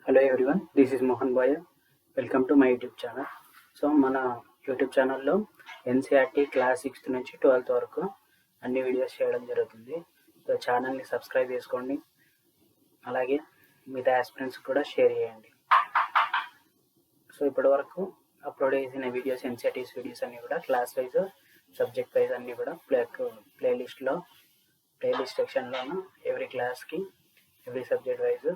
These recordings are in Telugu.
Hello everyone, this is Mohan Boy. Welcome to my YouTube channel. So మన యూట్యూబ్ ఛానల్లో NCERT క్లాస్ 6th నుంచి 12th వరకు అన్ని వీడియోస్ చేయడం జరుగుతుంది. సో ఛానల్ని సబ్స్క్రైబ్ చేసుకోండి, అలాగే మిగతా ఆస్పిరెంట్స్ కూడా షేర్ చేయండి. సో ఇప్పటి వరకు అప్లోడ్ చేసిన వీడియోస్ NCERT వీడియోస్ అన్నీ కూడా క్లాస్ వైజ్, సబ్జెక్ట్ వైజ్ అన్నీ కూడా ప్లేలిస్ట్ సెక్షన్లోను ఎవ్రీ క్లాస్కి ఎవ్రీ సబ్జెక్ట్ వైజ్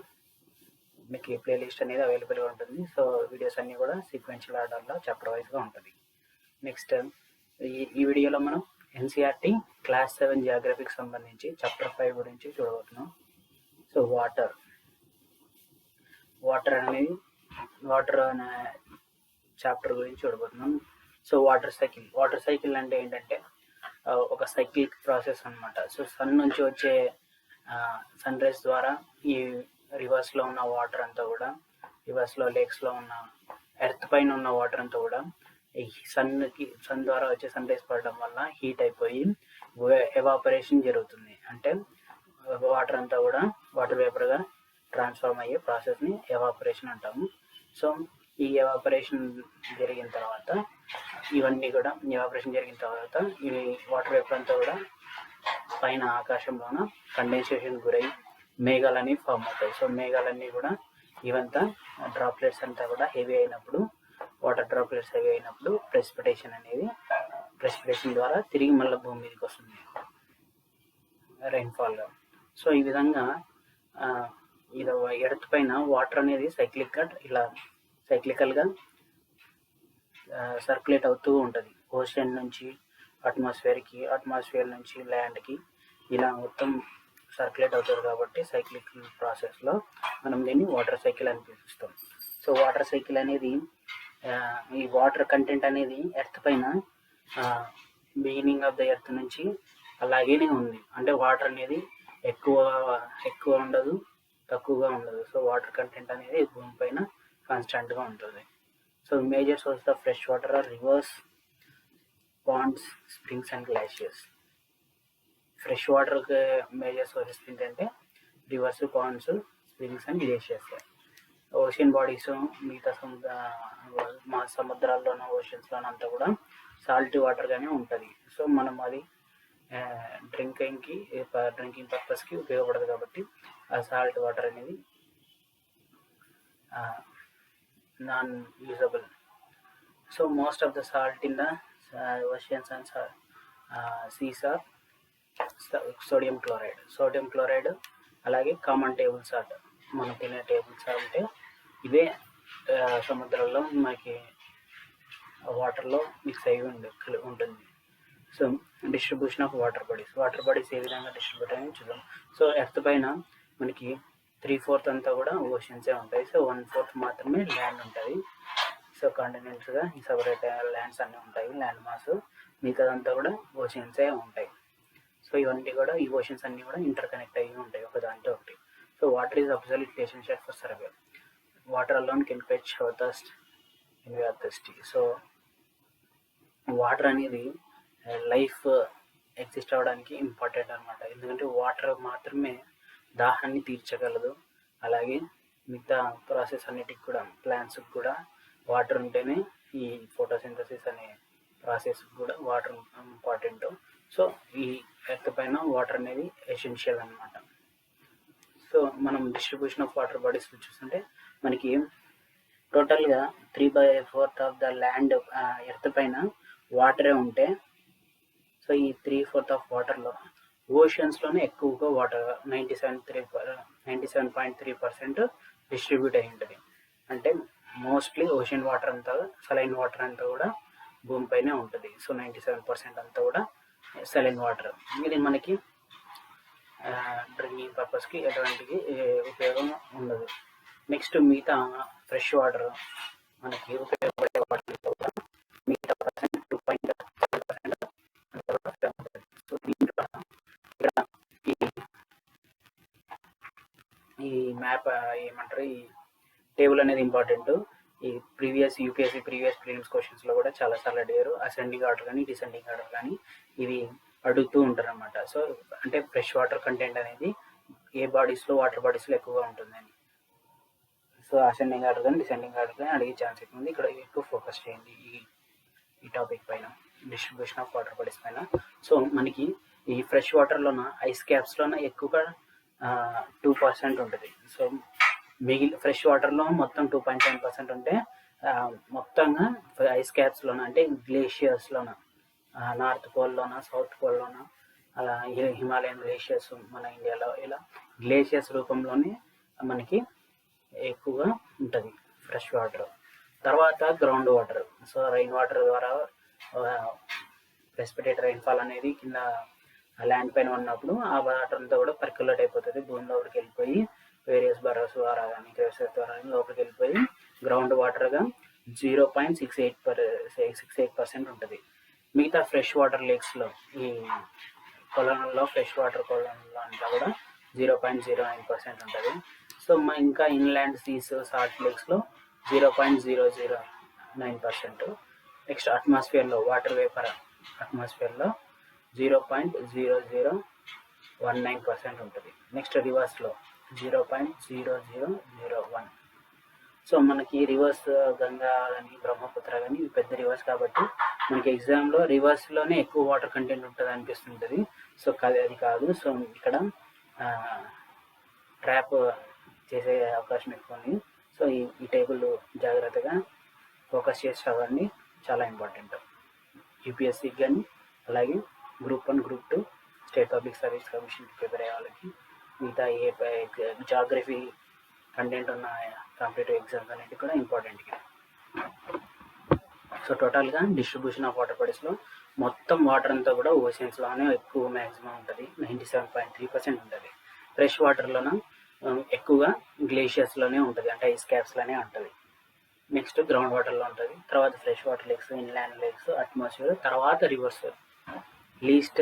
మీకు ప్లేలిస్ట్ అనేది అవైలబుల్గా ఉంటుంది. సో వీడియోస్ అన్నీ కూడా సీక్వెన్షియల్ ఆర్డర్లో చాప్టర్ వైజ్గా ఉంటుంది. నెక్స్ట్ ఈ వీడియోలో మనం NCERT క్లాస్ 7 జియోగ్రఫీకి సంబంధించి చాప్టర్ 5 గురించి చూడబోతున్నాం. సో వాటర్ అనే చాప్టర్ గురించి చూడబోతున్నాం. సో వాటర్ సైకిల్ అంటే ఏంటంటే ఒక సైక్లిక్ ప్రాసెస్ అనమాట. సో సన్ నుంచి వచ్చే సన్ రైజ్ ద్వారా ఈ రివర్స్లో ఉన్న వాటర్ అంతా కూడా, రివర్స్లో లేక్స్లో ఉన్న ఎర్త్ పైన ఉన్న వాటర్ అంతా కూడా ఈ సన్ ద్వారా వచ్చే సన్ రైజ్ పడడం వల్ల హీట్ అయిపోయి ఎవాపరేషన్ జరుగుతుంది. అంటే వాటర్ అంతా కూడా వాటర్ వేపర్గా ట్రాన్స్ఫార్మ్ అయ్యే ప్రాసెస్ని ఎవాపరేషన్ అంటాము. సో ఈ ఎవాపరేషన్ జరిగిన తర్వాత ఈ వాటర్ వేపర్ అంతా కూడా పైన ఆకాశంలోన కండెన్సేషన్ గురై మేఘాలన్నీ ఫామ్ అవుతాయి. సో మేఘాలన్నీ కూడా ఇవంతా డ్రాప్లెట్స్ అంతా కూడా హెవీ అయినప్పుడు, వాటర్ డ్రాప్లెట్స్ హెవీ అయినప్పుడు ప్రెసిపిటేషన్ ద్వారా తిరిగి మళ్ళీ భూమి మీదకి వస్తుంది రైన్ఫాల్గా. సో ఈ విధంగా ఇది ఎర్త్ పైన వాటర్ అనేది సైక్లికల్గా సర్క్యులేట్ అవుతూ ఉంటుంది. ఓషన్ నుంచి అట్మాస్ఫియర్ నుంచి ల్యాండ్కి ఇలా మొత్తం సర్క్యులేట్ అవుతుంది. కాబట్టి సైక్లిక్ ప్రాసెస్లో మనం దీన్ని వాటర్ సైకిల్ అని పిలుస్తాం. సో వాటర్ సైకిల్ అనేది ఈ వాటర్ కంటెంట్ అనేది ఎర్త్ పైన బిగినింగ్ ఆఫ్ ద ఎర్త్ నుంచి అలాగే ఉంది. అంటే వాటర్ అనేది ఎక్కువ ఉండదు, తక్కువగా ఉండదు. సో వాటర్ కంటెంట్ అనేది భూమి పైన కాన్స్టాంట్గా ఉంటుంది. So major source of fresh water are rivers, ponds, springs and glaciers. Fresh వాటర్కి మేజర్ సోర్సెస్ ఏంటంటే rivers, ponds, springs and glaciers. Ocean bodies మిగతా మా సముద్రాల్లోనూ ఓషన్స్లోనూ అంతా కూడా సాల్ట్ వాటర్గానే ఉంటుంది. సో మనం అది డ్రింకింగ్ పర్పస్కి ఉపయోగపడదు కాబట్టి ఆ సాల్ట్ వాటర్ అనేది non usable. So most of the salt in the oceans and seas are sodium chloride, అలాగే కామన్ టేబుల్ సాల్ట్, మనం తినే టేబుల్ సాల్ట్ ఇవే సముద్రంలో మనకి వాటర్లో మిక్స్ అయ్యి ఉంటుంది. So distribution of water bodies ఏ విధంగా డిస్ట్రిబ్యూట్ అయ్యి చూద్దాం. సో ఎర్త్ పైన మనకి 3/4 అంతా కూడా ఓషన్సే ఉంటాయి. సో 1/4 మాత్రమే ల్యాండ్ ఉంటుంది. సో కాంటినెంట్స్గా ఈ సపరేట్ ల్యాండ్స్ అన్నీ ఉంటాయి, ల్యాండ్ మాస్. మిగతాదంతా కూడా ఓషన్సే ఉంటాయి. సో ఇవన్నీ కూడా ఈ ఓషన్స్ అన్నీ కూడా ఇంటర్ కనెక్ట్ అయ్యి ఉంటాయి ఒకదాంతో ఒకటి. So water is absolutely essential for survival. Water alone can quench our thirst when we are thirsty. So water అనేది లైఫ్ ఎగ్జిస్ట్ అవ్వడానికి ఇంపార్టెంట్ అనమాట. ఎందుకంటే వాటర్ మాత్రమే దాహాన్ని తీర్చగలదు. అలాగే మిగతా ప్రాసెస్ అన్నిటికి కూడా, ప్లాంట్స్కి కూడా వాటర్ ఉంటేనే ఈ ఫోటోసింథసిస్ అనే ప్రాసెస్ కూడా వాటర్ ఇంపార్టెంట్. సో ఈ ఎర్త్ పైన వాటర్ అనేది ఎసెన్షియల్ అనమాట. సో మనం డిస్ట్రిబ్యూషన్ ఆఫ్ వాటర్ బాడీస్ చూస్తుంటే మనకి టోటల్గా 3/4 ఆఫ్ ద ల్యాండ్ ఎర్త్ పైన వాటరే ఉంటే, సో ఈ 3/4 ఆఫ్ వాటర్లో ఓషన్స్లోనే ఎక్కువగా వాటర్ 97.3% డిస్ట్రిబ్యూట్ అయి ఉంటుంది. అంటే మోస్ట్లీ ఓషన్ వాటర్ అంతా, సలైన్ వాటర్ అంతా కూడా భూమిపైనే ఉంటుంది. సో 97% అంతా కూడా సలైన్ వాటర్. ఇది మనకి డ్రింకింగ్ పర్పస్కి ఎటువంటి ఉపయోగం ఉండదు. నెక్స్ట్ మిగతా ఫ్రెష్ వాటర్ మనకి ఉపయోగపడే వాటర్ కూడా మిగతా 2.5% ఉంటుంది. సో దీంట్లో ఇక్కడ ఈ మ్యాప్ ఏమంటారు, ఈ టేబుల్ అనేది ఇంపార్టెంట్. ఈ UPSC ప్రీవియస్ ప్రిలిమ్స్ క్వశ్చన్స్లో కూడా చాలాసార్లు అడిగారు. అసెండింగ్ ఆర్డర్ కానీ డిసెండింగ్ ఆర్డర్ కానీ ఇవి అడుగుతూ ఉంటారు అన్నమాట. సో అంటే ఫ్రెష్ వాటర్ కంటెంట్ అనేది ఏ బాడీస్లో, వాటర్ బాడీస్లో ఎక్కువగా ఉంటుందని. సో అసెండింగ్ ఆర్డర్ కానీ డిసెండింగ్ ఆర్డర్ కానీ అడిగే ఛాన్స్ ఎక్కువ ఉంది. ఇక్కడ ఎక్కువ ఫోకస్ చేయండి ఈ టాపిక్ పైన, డిస్ట్రిబ్యూషన్ ఆఫ్ వాటర్ బాడీస్ పైన. సో మనకి ఈ ఫ్రెష్ వాటర్లోన ఐస్ క్యాప్స్లోన ఎక్కువగా 2% ఉంటుంది. సో ఫ్రెష్ వాటర్లో మొత్తం 2.7% ఉంటే మొత్తంగా ఐస్ క్యాప్స్లోన అంటే గ్లేషియర్స్లోన నార్త్ పోల్లోన సౌత్ పోల్లోన అలా హిమాలయన్ గ్లేషియర్స్ మన ఇండియాలో ఇలా గ్లేషియర్స్ రూపంలోనే మనకి ఎక్కువగా ఉంటుంది ఫ్రెష్ వాటర్. తర్వాత ground water. So rain water ద్వారా ప్రెసిపిటేట్ రైన్ఫాల్ అనేది కింద ల్యాండ్ పైన ఉన్నప్పుడు ఆ వాటర్ అంతా కూడా పర్క్యులేట్ అయిపోతుంది, భూమి లోపలికి వెళ్ళిపోయి వేరియస్ బరోస్ ద్వారా కానీ క్రేసెస్ ద్వారా కానీ లోపలికి వెళ్ళిపోయి గ్రౌండ్ వాటర్గా 0.68% ఉంటుంది. మిగతా ఫ్రెష్ వాటర్ లేక్స్లో ఈ కొలనుల్లో ఫ్రెష్ వాటర్ కొలనుల్లో అంతా కూడా 0.09% ఉంటుంది. సో ఇంకా ఇన్లాండ్ సీస్ సాల్ట్ లేక్స్లో 0.009%. నెక్స్ట్ అట్మాస్ఫియర్లో వాటర్ వేపర్ అట్మాస్ఫియర్లో 0.0019% ఉంటుంది. నెక్స్ట్ రివర్స్లో 0.0001. సో మనకి రివర్స్ గంగా కానీ బ్రహ్మపుత్ర కానీ ఇవి పెద్ద రివర్స్ కాబట్టి మనకి ఎగ్జామ్లో రివర్స్లోనే ఎక్కువ వాటర్ కంటెంట్ ఉంటుంది అనిపిస్తుంటుంది. సో అది కాదు. సో ఇక్కడ ట్రాప్ చేసే అవకాశం ఎక్కువ ఉంది. సో ఈ టేబుల్ జాగ్రత్తగా ఫోకస్ చేసి చదవండి, చాలా ఇంపార్టెంట్ యూపీఎస్సీకి కానీ అలాగే group 1 group 2 state public service కమిషన్కి ప్రిపేర్ అయ్యే వాళ్ళకి, మిగతా జాగ్రఫీ కంటెంట్ ఉన్న కాంపిటేటివ్ ఎగ్జామ్స్ అనేవి కూడా ఇంపార్టెంట్. సో టోటల్గా డిస్ట్రిబ్యూషన్ ఆఫ్ వాటర్ బాడీస్లో మొత్తం వాటర్ అంతా కూడా ఓషన్స్లోనే ఎక్కువ మ్యాక్సిమం ఉంటుంది, 97.3% ఉంటుంది. ఫ్రెష్ వాటర్లోన ఎక్కువగా గ్లేషియర్స్లోనే ఉంటుంది, అంటే ఐస్ క్యాప్స్లోనే ఉంటుంది. నెక్స్ట్ గ్రౌండ్ వాటర్లో ఉంటుంది, తర్వాత fresh water lakes, inland lakes, atmosphere, తర్వాత rivers. Least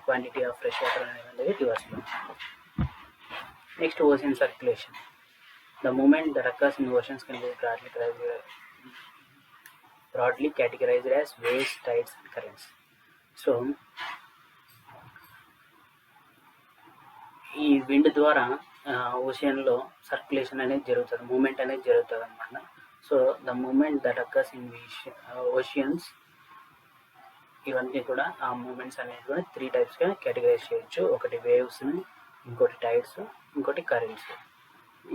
quantity of fresh water అనేది రివర్స్లో. Next ocean circulation. The movement that occurs in oceans can be broadly categorized as waves, tides and currents. So ఈ విండ్ ద్వారా ఓషన్లో సర్క్యులేషన్ అనేది జరుగుతుంది, మూమెంట్ అనేది జరుగుతుంది అనమాట. So the movement that occurs in oceans, ఇవన్నీ కూడా ఆ మూమెంట్స్ అనేవి కూడా 3 టైప్స్గా కేటగరైజ్ చేయొచ్చు. ఒకటి వేవ్స్ని, ఇంకోటి టైడ్స్, ఇంకోటి కరెంట్స్.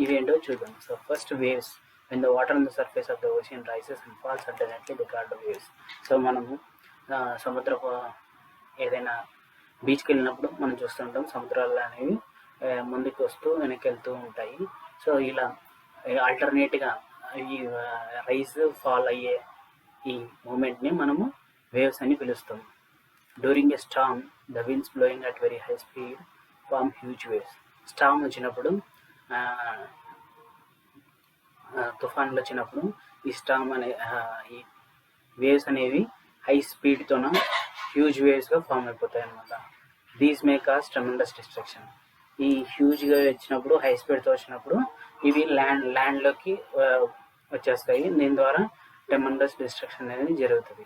ఇవేంటో చూద్దాం. So first waves. when the water on the surface of the ocean rises and falls alternately, they called waves. So మనము సముద్రపు ఏదైనా బీచ్కి వెళ్ళినప్పుడు మనం చూస్తుంటాం సముద్రాలు అనేవి ముందుకు వస్తూ వెనక్కి వెళ్తూ ఉంటాయి. సో ఇలా ఆల్టర్నేట్గా ఈ రైజ్ ఫాల్ అయ్యే ఈ మూమెంట్ని మనము వేవ్స్ అని పిలుస్తాం. During a storm the winds blowing at very high speed form huge waves. Storm వచ్చినప్పుడు, తుఫాన్లు వచ్చినప్పుడు ఈ స్టార్మ్ అనే ఈ వేవ్స్ అనేవి హై స్పీడ్తోన హ్యూజ్ వేవ్స్గా ఫామ్ అయిపోతాయి అన్నమాట. These may cause tremendous destruction. ఈ హ్యూజ్గా వచ్చినప్పుడు, హై స్పీడ్తో వచ్చినప్పుడు ఇవి ల్యాండ్లోకి వచ్చేస్తాయి. దీని ద్వారా ట్రెమెండస్ డిస్ట్రక్షన్ అనేది జరుగుతుంది.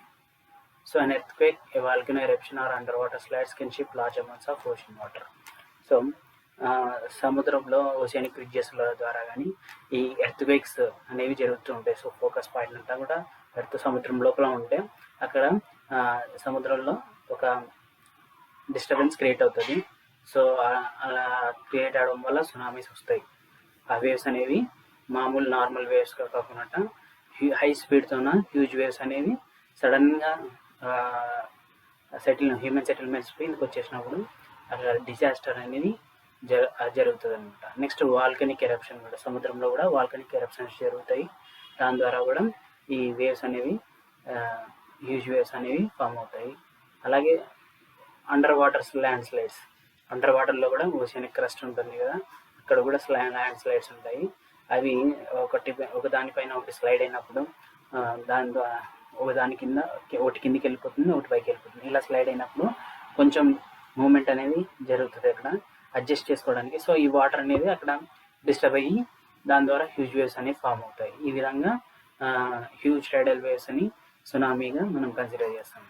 So an earthquake, a volcano eruption or underwater slides can shift large amounts of ocean water. So సముద్రంలో ఓషనిక్ రిడ్జెస్ల ద్వారా కానీ ఈ ఎర్త్క్వేక్స్ అనేవి జరుగుతూ ఉంటాయి. సో ఫోకస్ పాయింట్ అంతా కూడా సముద్రం లోపల ఉంటే అక్కడ సముద్రంలో ఒక డిస్టర్బెన్స్ క్రియేట్ అవుతుంది. సో అలా క్రియేట్ అవడం వల్ల సునామీస్ వస్తాయి. ఆ వేవ్స్ అనేవి మామూలు నార్మల్ వేవ్స్గా కాకుండా హై స్పీడ్తోన హ్యూజ్ వేవ్స్ అనేవి సడన్గా హ్యూమన్ సెటిల్మెంట్స్ ఇందుకు వచ్చేసినప్పుడు అక్కడ డిజాస్టర్ అనేది జరుగుతుంది అనమాట. నెక్స్ట్ వాల్కనిక్ ఎరప్షన్ కూడా, సముద్రంలో కూడా వాల్కనిక్ ఎరప్షన్స్ జరుగుతాయి. దాని ద్వారా కూడా ఈ వేవ్స్ అనేవి హ్యూజ్ వేవ్స్ అనేవి ఫామ్ అవుతాయి. అలాగే under water land slides. Under వాటర్లో కూడా ఓషనిక్ క్రస్ట్ ఉంటుంది కదా, అక్కడ కూడా ల్యాండ్ స్లైడ్స్ ఉంటాయి. అవి ఒక దానిపైన ఒకటి స్లైడ్ అయినప్పుడు దాని ద్వారా ఒకటి కిందికి వెళ్ళిపోతుంది, ఒకటి పైకి వెళ్ళిపోతుంది. ఇలా స్లైడ్ అయినప్పుడు కొంచెం మూమెంట్ అనేది జరుగుతుంది అక్కడ అడ్జస్ట్ చేసుకోవడానికి. సో ఈ వాటర్ అనేది అక్కడ డిస్టర్బ్ అయ్యి దాని ద్వారా హ్యూజ్ వేవ్స్ అనేవి ఫామ్ అవుతాయి. ఈ విధంగా హ్యూజ్ టైడల్ వేవ్స్ అని సునామీగా మనం కన్సిడర్ చేస్తాం.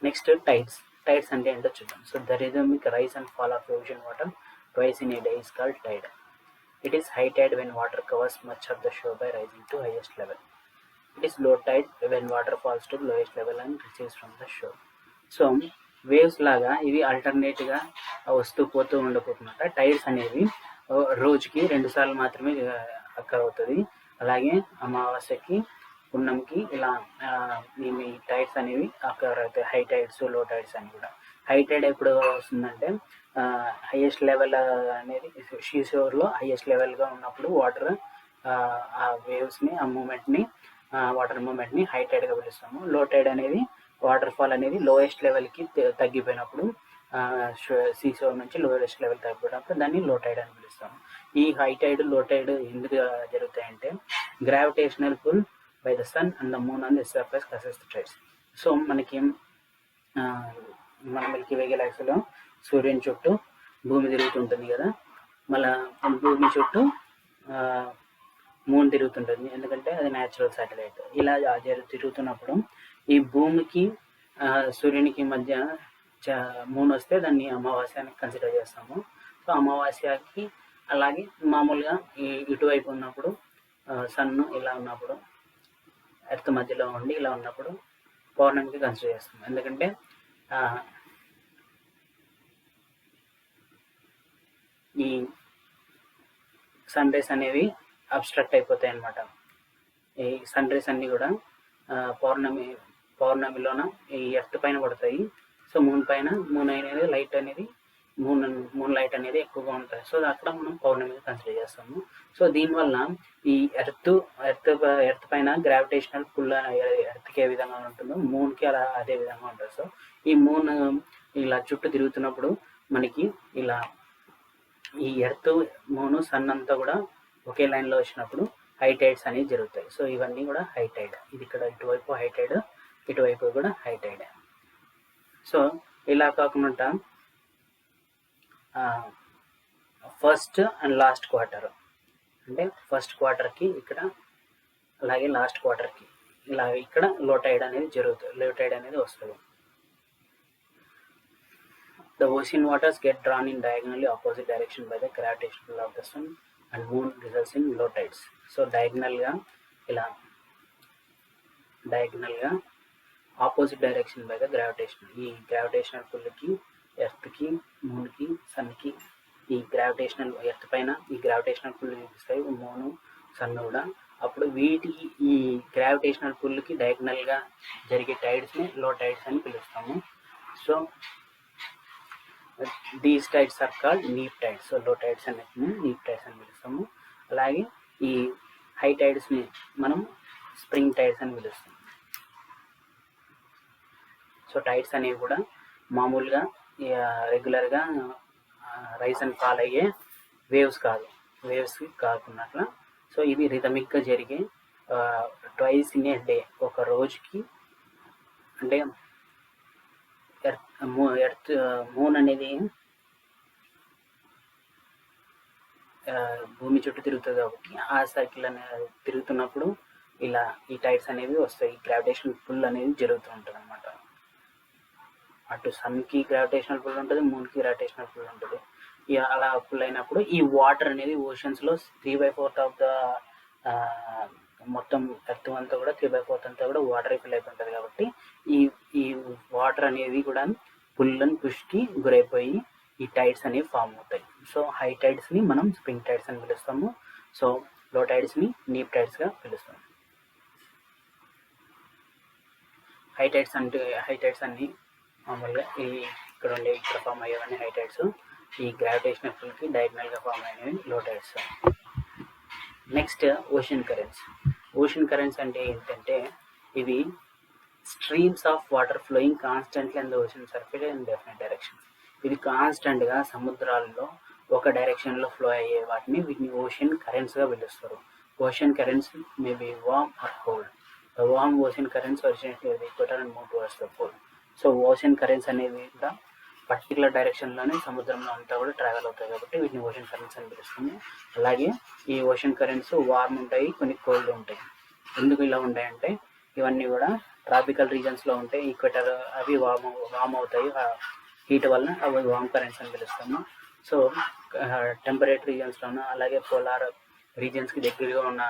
Next tides. టైడ్స్ అంటే ఏంటో చూద్దాం. So the rhythmic rise and fall of ocean water twice in a day is called tide. It is high tide when water covers much of the shore by rising to highest level. It is low tide when water falls to lowest level and recedes from the shore. So waves లాగా ఇవి ఆల్టర్నేట్గా వస్తూ పోతూ ఉండబోతున్నమాట. టైడ్స్ అనేవి రోజుకి 2 సార్లు మాత్రమే అక్కర్ అవుతుంది. అలాగే అమావాస్యకి, పున్నంకి ఇలా ఈ టైడ్స్ అనేవి అక్కర్ అవుతాయి. హై టైడ్స్, లో టైడ్స్ అని కూడా. హై టైడ్ ఎప్పుడు వస్తుందంటే హైయెస్ట్ లెవెల్ అనేది షోర్లో హైయెస్ట్ లెవెల్గా ఉన్నప్పుడు వాటర్ ఆ వేవ్స్ని, ఆ మూమెంట్ని, వాటర్ మూమెంట్ని హై టైడ్గా పిలుస్తాము. లో టైడ్ అనేది వాటర్ ఫాల్ అనేది లోయెస్ట్ లెవెల్కి తగ్గిపోయినప్పుడు, సీషోర్ నుంచి లోయెస్ట్ లెవెల్ తగ్గిపోయినప్పుడు దాన్ని లో టైడ్ అని పిలుస్తాము. ఈ హై టైడ్, లో టైడ్ ఎందుకు జరుగుతాయంటే gravitational pull by the sun and the moon and the surface causes the tides. So మనకి మన మిల్కీ వే గెలాక్సీలో సూర్యుని చుట్టూ భూమి తిరుగుతుంటుంది కదా, మళ్ళీ భూమి చుట్టూ మూన్ తిరుగుతుంటుంది. ఎందుకంటే అది న్యాచురల్ శాటిలైట్. ఇలా తిరుగుతున్నప్పుడు ఈ భూమికి సూర్యునికి మధ్య మూన్ వస్తే దాన్ని అమావాస్య అని కన్సిడర్ చేస్తాము. సో అమావాస్యకి అలాగే మామూలుగా ఇటువైపు ఉన్నప్పుడు సన్ ఇలా ఉన్నప్పుడు, ఎర్త్ మధ్యలో ఉండి ఇలా ఉన్నప్పుడు పౌర్ణమికి కన్సిడర్ చేస్తాము. ఎందుకంటే ఈ సన్ రేస్ అనేవి అబ్స్ట్రాక్ట్ అయిపోతాయి అన్నమాట. ఈ సన్ రేస్ అన్నీ కూడా పౌర్ణమిలోన ఈ ఎర్త్ పైన పడతాయి. సో మూన్ అనేది లైట్ అనేది మూన్ లైట్ అనేది ఎక్కువగా ఉంటుంది. సో అక్కడ మనం పౌర్ణమిగా కన్సిడర్ చేస్తాము. సో దీనివల్ల ఈ ఎర్త్ పైన గ్రావిటేషనల్ పుల్ ఎర్త్కి ఏ విధంగా ఉంటుందో మూన్కి అలా అదే విధంగా ఉంటుంది. సో ఈ మూన్ ఇలా చుట్టూ తిరుగుతున్నప్పుడు మనకి ఇలా ఈ ఎర్త్, మూన్, సన్ అంతా కూడా ఒకే లైన్లో వచ్చినప్పుడు హై టైడ్స్ అనేవి జరుగుతాయి. సో ఇవన్నీ కూడా హై టైడ్. ఇది ఇక్కడ ఇటువైపు హై టైడ్, ఇటువైపు కూడా హై టైడ్. సో ఇలా కాకుండా ఫస్ట్ అండ్ లాస్ట్ క్వార్టర్, అంటే ఫస్ట్ క్వార్టర్కి ఇక్కడ, అలాగే లాస్ట్ క్వార్టర్కి ఇలా ఇక్కడ లో టైడ్ అనేది జరుగుతుంది, లో టైడ్ అనేది వస్తుంది. The ocean waters get drawn in diagonally opposite direction by the gravitational pull of the sun and moon results in low tides. So diagonal గా ఆపోజిట్ డైరెక్షన్ బై ద ఈ గ్రావిటేషనల్ పుల్కి, ఎర్త్కి, మూన్కి, సన్కి ఈ గ్రావిటేషనల్ ఎర్త్ పైన ఈ గ్రావిటేషనల్ పుల్ చూపిస్తాయి మూను, సన్ కూడా. అప్పుడు వీటికి ఈ గ్రావిటేషనల్ పుల్కి డయాగ్నల్గా జరిగే టైడ్స్ని లో టైడ్స్ అని పిలుస్తాము. So these tides are called neap tides. So low tides అనేది నీప్ టైడ్స్ అని పిలుస్తాము. అలాగే ఈ హై టైడ్స్ని మనం స్ప్రింగ్ టైడ్స్ అని పిలుస్తాం. సో టైడ్స్ అనేవి కూడా మామూలుగా రెగ్యులర్గా రైజ్ అండ్ ఫాల్ అయ్యే వేవ్స్ కాకున్నట్ల. సో ఇవి రిథమిక్గా జరిగే ట్వైస్ ఇన్ ఏ డే, ఒక రోజుకి. అంటే ఎర్త్ మూన్ అనేది భూమి చుట్టూ తిరుగుతుంది కాబట్టి ఆ సర్కిల్ అనేది తిరుగుతున్నప్పుడు ఇలా ఈ టైడ్స్ అనేవి వస్తాయి. గ్రావిటేషనల్ పుల్ అనేది జరుగుతూ ఉంటుంది అన్నమాట. అటు సన్కి గ్రావిటేషనల్ పుల్ ఉంటుంది, మూన్కి గ్రావిటేషనల్ పుల్ ఉంటుంది. అలా పుల్ అయినప్పుడు ఈ వాటర్ అనేది ఓషన్స్లో 3/4 ఆఫ్ ద మొత్తం ఎర్త్ అంతా కూడా 3/4 అంతా కూడా వాటర్ ఫిల్ అయిపోతుంది. కాబట్టి ఈ వాటర్ అనేవి కూడా పుల్ అండ్ పుష్కి గురైపోయి ఈ టైడ్స్ అనేవి ఫామ్ అవుతాయి. సో హై టైడ్స్ని మనం స్ప్రింగ్ టైడ్స్ అని పిలుస్తాము. సో లో టైడ్స్ని నీప్ టైడ్స్గా పిలుస్తాము. హై టైడ్స్ అన్ని మామూలుగా ఇక్కడ ఫామ్ అయ్యేవన్నీ హై టైడ్స్. ఈ గ్రావిటేషనల్ పుల్కి డయాగ్నల్గా ఫామ్ అయినవి లో టైడ్స్. నెక్స్ట్ ఓషన్ కరెంట్స్ అంటే ఏంటంటే ఇవి streams of water flowing constantly on the ocean surface in definite direction. ఇది కాన్స్టెంట్గా సముద్రాల్లో ఒక డైరెక్షన్లో ఫ్లో అయ్యే వీటిని ఓషన్ కరెంట్స్గా పిలుస్తారు. Ocean currents may be warm or cold. The warm ocean currents originate at the equator and move towards the pole. So ocean currents అనేవి కూడా పర్టికులర్ డైరెక్షన్లోనే సముద్రంలో అంతా కూడా ట్రావెల్ అవుతాయి కాబట్టి వీటిని ఓషన్ కరెంట్స్ అని పిలుస్తుంది. అలాగే ఈ ఓషన్ కరెంట్స్ వార్మ్ ఉంటాయి, కొన్ని కోల్డ్ ఉంటాయి. ఎందుకు ఇలా ఉంటాయంటే ఇవన్నీ కూడా ట్రాపికల్ రీజన్స్లో ఉంటాయి. ఈక్వెటర్ అవి వార్మ్ అవుతాయి హీట్ వల్ల, అవి వార్మ్ కరెంట్స్ అని పిలుస్తాము. సో టెంపరేట్ రీజన్స్లోనూ అలాగే పోలార్ రీజన్స్కి దగ్గరగా ఉన్న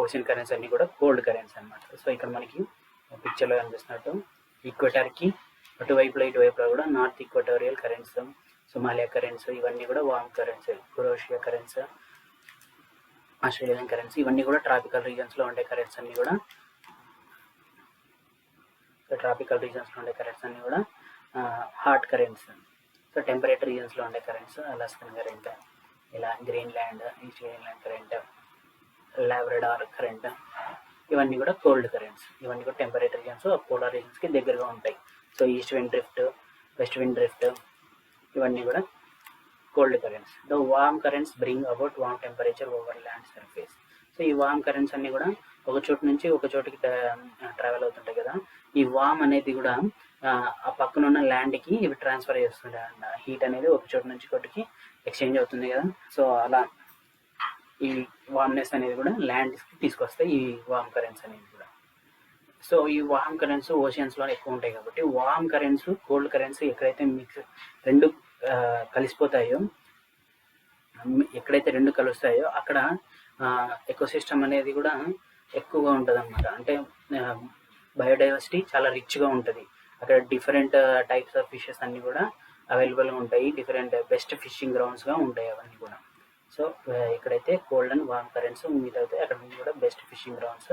ఓషన్ కరెంట్స్ అన్నీ కూడా కోల్డ్ కరెంట్స్ అనమాట. సో ఇక్కడ మనకి పిక్చర్లో కనిపిస్తున్నట్టు ఈక్వెటర్కి అటువైపులో ఇటువైపులో కూడా north equatorial currents, Somalia currents, ఇవన్నీ కూడా warm currents, Croatia currents, Australian currents, ఇవన్నీ కూడా ట్రాపికల్ రీజన్స్లో ఉండే కరెంట్స్ అన్నీ కూడా హాట్ కరెంట్స్. సో టెంపరేట్ రీజన్స్లో ఉండే కరెంట్స్ అలాస్కన్ కరెంట్, ఇలా Greenland, east Greenland current, Labrador current, ఇవన్నీ కూడా కోల్డ్ కరెంట్స్. ఇవన్నీ కూడా టెంపరేట్ రీజన్స్, పోలార్ రీజన్స్కి దగ్గరగా ఉంటాయి. So east wind drift, west wind drift, ఇవన్నీ కూడా cold currents. The warm currents bring about warm temperature over land surface. So ఈ వార్మ్ కరెంట్స్ అన్నీ కూడా ఒక చోటు నుంచి ఒక చోటుకి ట్రావెల్ అవుతుంటాయి కదా. ఈ వార్మ్ అనేది కూడా ఆ పక్కన ఉన్న ల్యాండ్కి ఇవి ట్రాన్స్ఫర్ చేస్తుంటాయి అన్నమాట. హీట్ అనేది ఒక చోటు నుంచి ఒకటికి ఎక్స్చేంజ్ అవుతుంది కదా. సో అలా ఈ వార్మ్నెస్ అనేది కూడా ల్యాండ్కి తీసుకొస్తాయి ఈ వార్మ్ కరెంట్స్ అనేవి కూడా. సో ఈ వార్మ్ కరెంట్స్ ఓషియన్స్లో ఎక్కువ ఉంటాయి కాబట్టి వార్మ్ కరెంట్స్, కోల్డ్ కరెంట్స్ ఎక్కడైతే రెండు కలిసిపోతాయో, ఎక్కడైతే రెండు కలుస్తాయో అక్కడ ఎకోసిస్టమ్ అనేది కూడా ఎక్కువగా ఉంటుంది అనమాట. అంటే బయోడైవర్సిటీ చాలా రిచ్గా ఉంటుంది అక్కడ. డిఫరెంట్ టైప్స్ ఆఫ్ ఫిషెస్ అన్నీ కూడా అవైలబుల్గా ఉంటాయి. డిఫరెంట్ బెస్ట్ ఫిషింగ్ గ్రౌండ్స్గా ఉంటాయి అవన్నీ కూడా. సో ఇక్కడైతే cold and warm currents meet అవుతాయి. అక్కడ కూడా బెస్ట్ ఫిషింగ్ గ్రౌండ్స్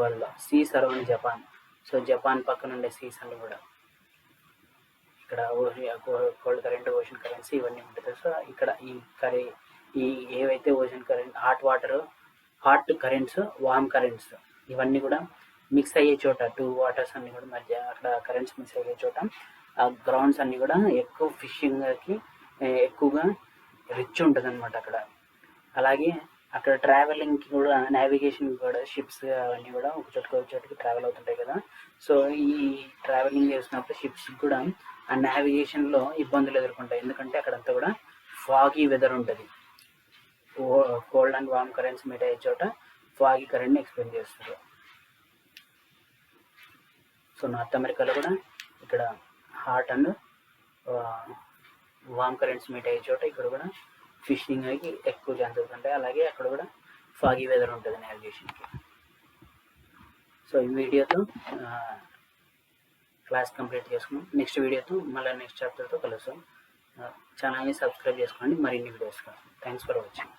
వాళ్ళ seas around Japan. So Japan పక్కన ఉండే సీస్ అన్ని కూడా ఇక్కడ కోల్డ్ కరెంట్, ఓషన్ కరెంట్స్ ఇవన్నీ ఉంటుంది. సో ఇక్కడ ఈ ఏవైతే ocean current, hot currents, warm currents ఇవన్నీ కూడా మిక్స్ అయ్యే చోట, టూ వాటర్స్ అన్నీ కూడా మధ్య అక్కడ కరెంట్స్ మిక్స్ అయ్యే చోట ఆ గ్రౌండ్స్ అన్నీ కూడా ఎక్కువ ఫిషింగ్కి ఎక్కువగా రిచ్ ఉంటుంది అనమాట అక్కడ. అలాగే అక్కడ ట్రావెలింగ్కి కూడా, నావిగేషన్కి కూడా షిప్స్ అవన్నీ కూడా ఒక చోటుకి ట్రావెల్ అవుతుంటాయి కదా. సో ఈ ట్రావెలింగ్ చేసినప్పుడు షిప్స్కి కూడా ఆ నావిగేషన్లో ఇబ్బందులు ఎదుర్కొంటాయి. ఎందుకంటే అక్కడంతా కూడా ఫాగీ వెదర్ ఉంటుంది. Cold and warm currents meet అయ్యే చోట ఫాగీ కరెంట్ని ఎక్స్పెక్ట్ చేస్తారు. సో నార్త్ అమెరికాలో కూడా ఇక్కడ hot and warm currents meet అయ్యే చోట ఇక్కడ కూడా ఫిషింగ్ అయ్యి ఎక్కువ ఛాన్సెస్ ఉంటాయి. అలాగే అక్కడ కూడా ఫాగీ వెదర్ ఉంటుంది నావిగేషన్కి. సో ఈ వీడియోతో క్లాస్ కంప్లీట్ చేసుకున్నాం. నెక్స్ట్ వీడియోతో మళ్ళీ నెక్స్ట్ చాప్టర్తో కలుస్తాం. ఛానల్ని సబ్స్క్రైబ్ చేసుకోండి మరిన్ని వీడియోస్ కోసం. Thanks for watching.